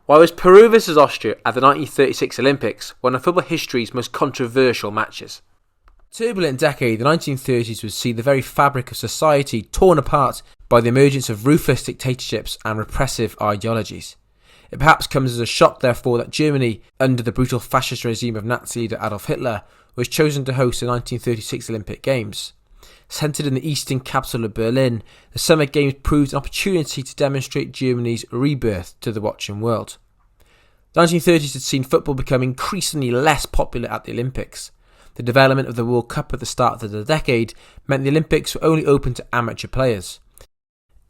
Why was Peru vs Austria at the 1936 Olympics one of football history's most controversial matches? Turbulent decade, the 1930s would see the very fabric of society torn apart by the emergence of ruthless dictatorships and repressive ideologies. It perhaps comes as a shock, therefore, that Germany, under the brutal fascist regime of Nazi leader Adolf Hitler, was chosen to host the 1936 Olympic Games. Centred in the eastern capital of Berlin, the Summer Games proved an opportunity to demonstrate Germany's rebirth to the watching world. The 1930s had seen football become increasingly less popular at the Olympics. The development of the World Cup at the start of the decade meant the Olympics were only open to amateur players.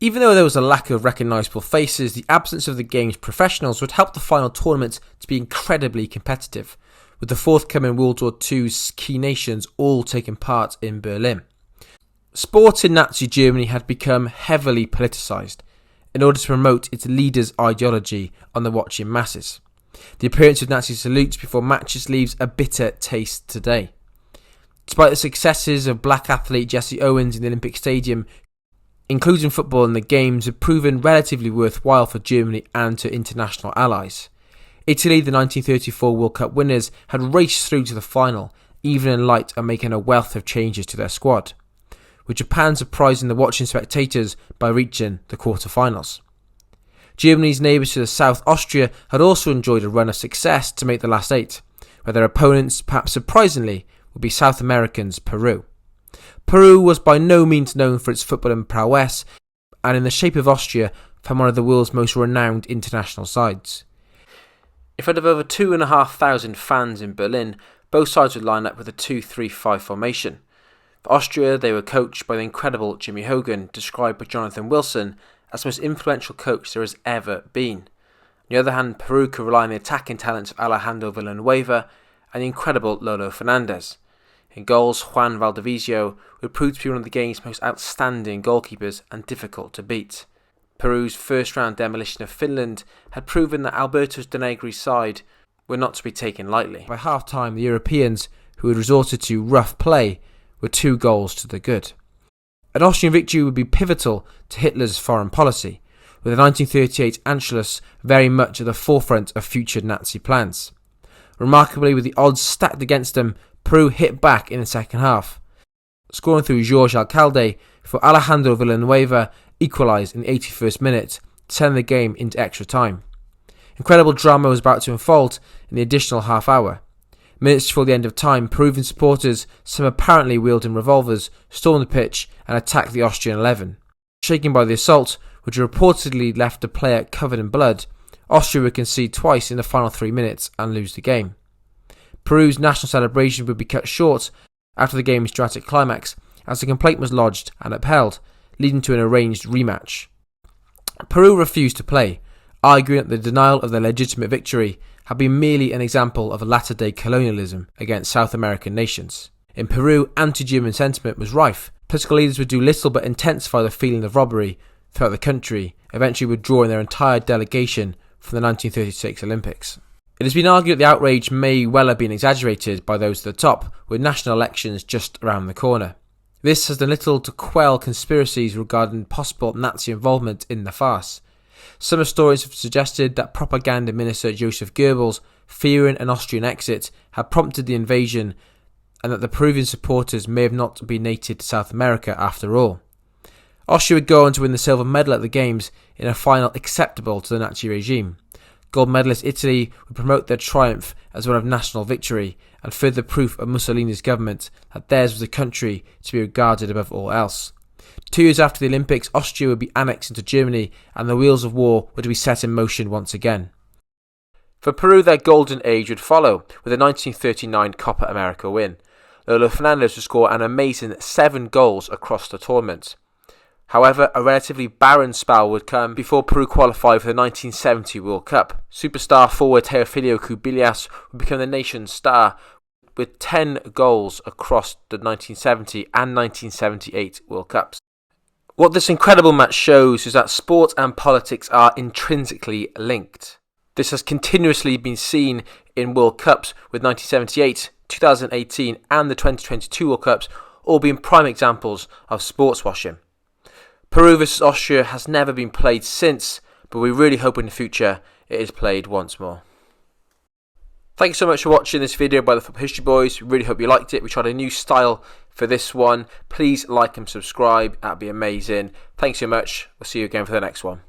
Even though there was a lack of recognisable faces, the absence of the Games professionals would help the final tournament to be incredibly competitive, with the forthcoming World War II's key nations all taking part in Berlin. Sport in Nazi Germany had become heavily politicised in order to promote its leader's ideology on the watching masses. The appearance of Nazi salutes before matches leaves a bitter taste today. Despite the successes of black athlete Jesse Owens in the Olympic Stadium, including football in the Games had proven relatively worthwhile for Germany and her international allies. Italy, the 1934 World Cup winners, had raced through to the final, even in light of making a wealth of changes to their squad, with Japan surprising the watching spectators by reaching the quarter-finals. Germany's neighbours to the south, Austria, had also enjoyed a run of success to make the last eight, where their opponents, perhaps surprisingly, would be South Americans Peru. Peru was by no means known for its footballing prowess, and in the shape of Austria, found one of the world's most renowned international sides. In front of over 2,500 fans in Berlin, both sides would line up with a 2-3-5 formation. For Austria, they were coached by the incredible Jimmy Hogan, described by Jonathan Wilson as the most influential coach there has ever been. On the other hand, Peru could rely on the attacking talents of Alejandro Villanueva and the incredible Lolo Fernandez. In goals, Juan Valdivieso would prove to be one of the game's most outstanding goalkeepers and difficult to beat. Peru's first-round demolition of Finland had proven that Alberto Denegri's side were not to be taken lightly. By half-time, the Europeans, who had resorted to rough play, were 2 goals to the good. An Austrian victory would be pivotal to Hitler's foreign policy, with the 1938 Anschluss very much at the forefront of future Nazi plans. Remarkably, with the odds stacked against them, Peru hit back in the second half, scoring through Jorge Alcalde before Alejandro Villanueva equalised in the 81st minute, sending the game into extra time. Incredible drama was about to unfold in the additional half hour. Minutes before the end of time, Peruvian supporters, some apparently wielding revolvers, stormed the pitch and attacked the Austrian 11. Shaken by the assault, which reportedly left a player covered in blood, Austria would concede twice in the final 3 minutes and lose the game. Peru's national celebration would be cut short after the game's dramatic climax, as the complaint was lodged and upheld, leading to an arranged rematch. Peru refused to play, arguing that the denial of their legitimate victory had been merely an example of a latter-day colonialism against South American nations. In Peru, anti-German sentiment was rife. Political leaders would do little but intensify the feeling of robbery throughout the country, eventually withdrawing their entire delegation from the 1936 Olympics. It has been argued that the outrage may well have been exaggerated by those at the top, with national elections just around the corner. This has done little to quell conspiracies regarding possible Nazi involvement in the farce. Some historians have suggested that propaganda minister Joseph Goebbels, fearing an Austrian exit, had prompted the invasion, and that the Peruvian supporters may have not been native to South America after all. Austria would go on to win the silver medal at the Games in a final acceptable to the Nazi regime. Gold medalist Italy would promote their triumph as one of national victory and further proof of Mussolini's government that theirs was a country to be regarded above all else. 2 years after the Olympics, Austria would be annexed into Germany and the wheels of war were to be set in motion once again. For Peru, their golden age would follow with the 1939 Copa America win. Lolo Fernandez would score an amazing 7 goals across the tournament. However, a relatively barren spell would come before Peru qualified for the 1970 World Cup. Superstar forward Teofilio Cubillas would become the nation's star with 10 goals across the 1970 and 1978 World Cups. What this incredible match shows is that sport and politics are intrinsically linked. This has continuously been seen in World Cups, with 1978, 2018 and the 2022 World Cups all being prime examples of sports washing. Peru vs Austria has never been played since, but we really hope in the future it is played once more. Thank you so much for watching this video by the Football History Boys. We really hope you liked it. We tried a new style for this one. Please like and subscribe. That'd be amazing. Thanks so much. We'll see you again for the next one.